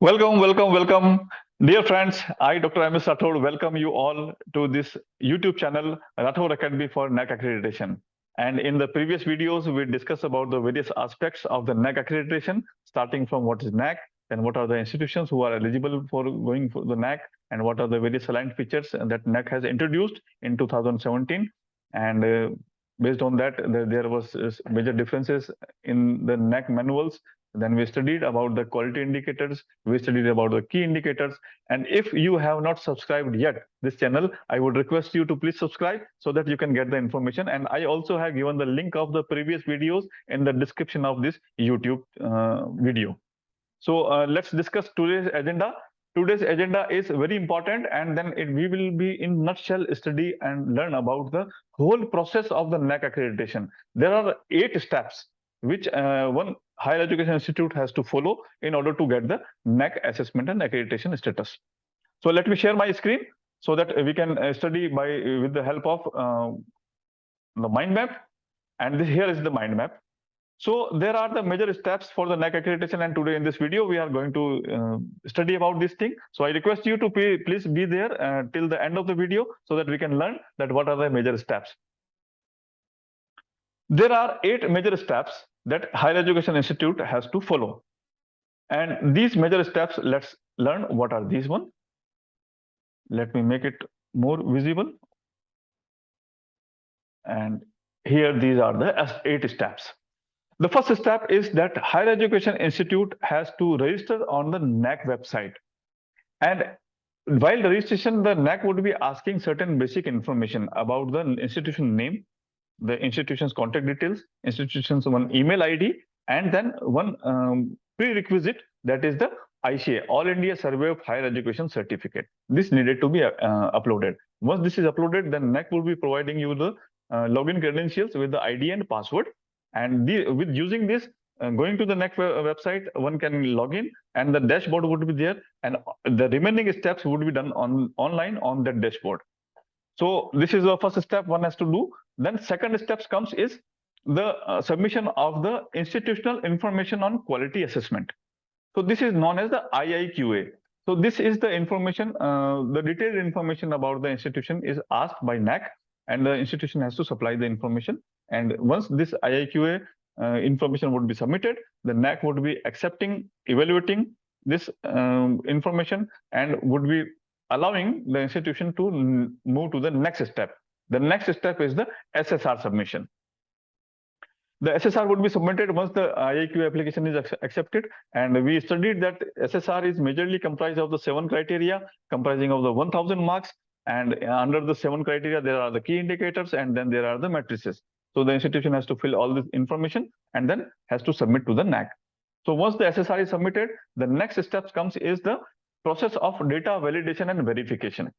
Welcome. Dear friends, I, Dr. M.S. Rathod, welcome you all to this YouTube channel, Rathod Academy for NAAC Accreditation. And in the previous videos, we discussed about the various aspects of the NAAC accreditation, starting from what is NAAC, then what are the institutions who are eligible for going for the NAAC, and what are the various aligned features that NAAC has introduced in 2017. And based on that, there was major differences in the NAAC manuals. Then we studied about the quality indicators, we studied about the key indicators. And if you have not subscribed yet this channel, I would request you to please subscribe so that you can get the information. And I also have given the link of the previous videos in the description of this YouTube video. So let's discuss today's agenda. Today's agenda is very important, and then we will be in nutshell study and learn about the whole process of the NAAC accreditation. There are 8 steps which one higher education institute has to follow in order to get the NAAC assessment and accreditation status. So let me share my screen so that we can study with the help of the mind map. And here is the mind map. So there are the major steps for the NAAC accreditation, and today in this video we are going to study about this thing. So I request you to please be there till the end of the video so that we can learn that what are the major steps. There are 8 major steps that higher education institute has to follow. And these major steps, let's learn what are these one. Let me make it more visible. And here these are the 8 steps. The first step is that higher education institute has to register on the NAAC website. And while the registration, the NAAC would be asking certain basic information about the institution name, the institution's contact details, institution's one email ID, and then one prerequisite, that is the ICA, All India Survey of Higher Education Certificate. This needed to be uploaded. Once this is uploaded, then NAAC will be providing you the login credentials with the ID and password. And with using this, going to the NAAC website, one can log in, and the dashboard would be there, and the remaining steps would be done online on that dashboard. So this is the first step one has to do. Then second steps comes is the submission of the institutional information on quality assessment. So this is known as the IIQA. So this is the information, the detailed information about the institution is asked by NAAC, and the institution has to supply the information. And once this IIQA information would be submitted, the NAAC would be accepting, evaluating this information, and would be allowing the institution to move to the next step. The next step is the Ssr submission. The Ssr would be submitted once the IIQ application is accepted, and we studied that Ssr is majorly comprised of the 7 criteria, comprising of the 1000 marks, and under the 7 criteria there are the key indicators, and then there are the matrices. So the institution has to fill all this information and then has to submit to the NAAC. So once the Ssr is submitted, the next step comes is the process of data validation and verification.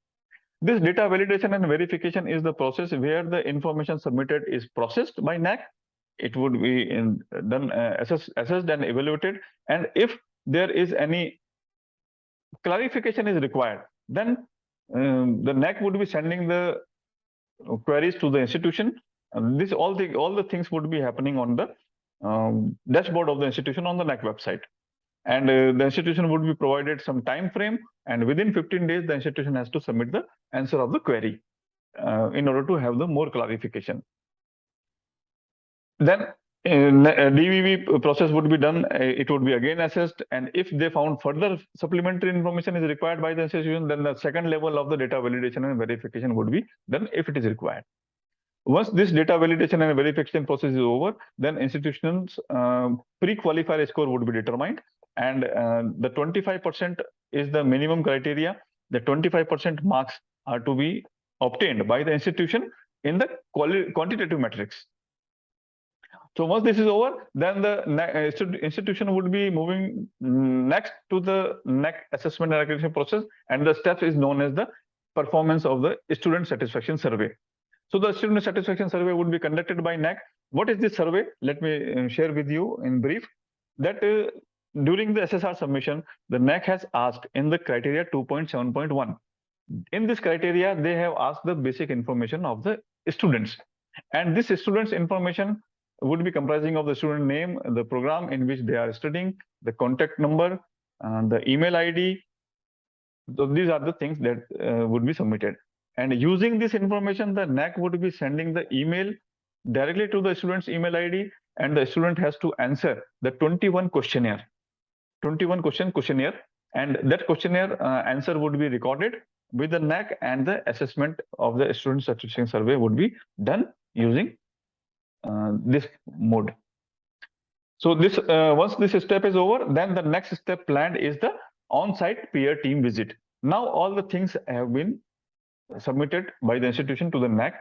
This data validation and verification is the process where the information submitted is processed by NAAC. It would be done assessed and evaluated, and if there is any clarification is required, then the NAAC would be sending the queries to the institution. This all the things would be happening on the dashboard of the institution on the NAAC website. And the institution would be provided some time frame, and within 15 days the institution has to submit the answer of the query in order to have the more clarification. Then DVV process would be done. It would be again assessed, and if they found further supplementary information is required by the institution, then the second level of the data validation and verification would be done if it is required. Once this data validation and verification process is over, then institutions pre-qualifier score would be determined, and the 25% is the minimum criteria. The 25% marks are to be obtained by the institution in the quantitative metrics. So once this is over, then the institution would be moving next to the NAAC assessment and accreditation process, and the step is known as the performance of the student satisfaction survey. So the student satisfaction survey would be conducted by NAAC. What is this survey? Let me share with you in brief that during the Ssr submission, the NAAC has asked in the criteria 2.7.1. In this criteria, they have asked the basic information of the students, and this students information would be comprising of the student name, the program in which they are studying, the contact number, the email ID. So these are the things that would be submitted. And using this information, the NAAC would be sending the email directly to the student's email ID, and the student has to answer the 21 questionnaire, and that questionnaire answer would be recorded with the NAAC, and the assessment of the student satisfaction survey would be done using this mode. So this once this step is over, then the next step planned is the on-site peer team visit. Now all the things have been submitted by the institution to the NAAC,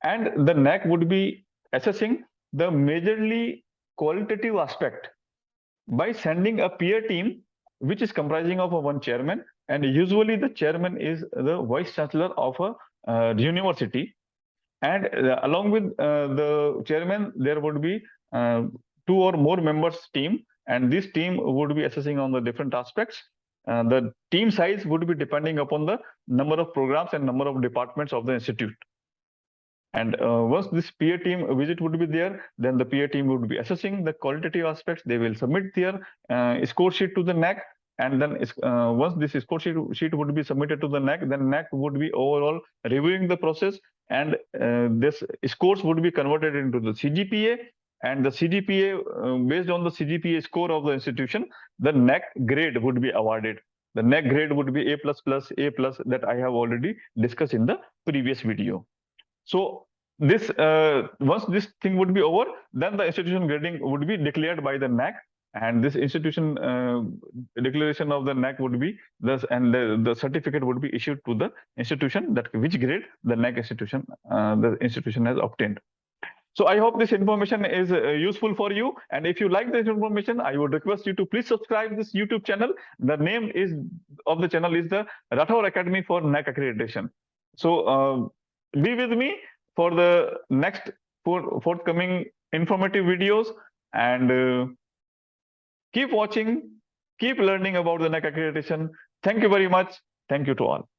and the NAAC would be assessing the majorly qualitative aspect by sending a peer team, which is comprising of one chairman, and usually the chairman is the vice chancellor of a university, and along with the chairman there would be 2 or more members team, and this team would be assessing on the different aspects. The team size would be depending upon the number of programs and number of departments of the institute. And once this peer team visit would be there, then the peer team would be assessing the qualitative aspects. They will submit their score sheet to the NAAC, and then once this score sheet would be submitted to the NAAC, then NAAC would be overall reviewing the process, and this scores would be converted into the CGPA, and the CGPA, based on the CGPA score of the institution, the NAAC grade would be awarded. The NAAC grade would be A++, A+, that I have already discussed in the previous video. So this once this thing would be over, then the institution grading would be declared by the NAAC, and this institution declaration of the NAAC would be thus, and the certificate would be issued to the institution that which grade the NAAC institution has obtained. So I hope this information is useful for you, and if you like this information, I would request you to please subscribe this YouTube channel. The name of the channel is the Rathore Academy for NAAC Accreditation. So be with me for the next forthcoming informative videos, and keep watching, keep learning about the NAAC Accreditation. Thank you very much. Thank you to all.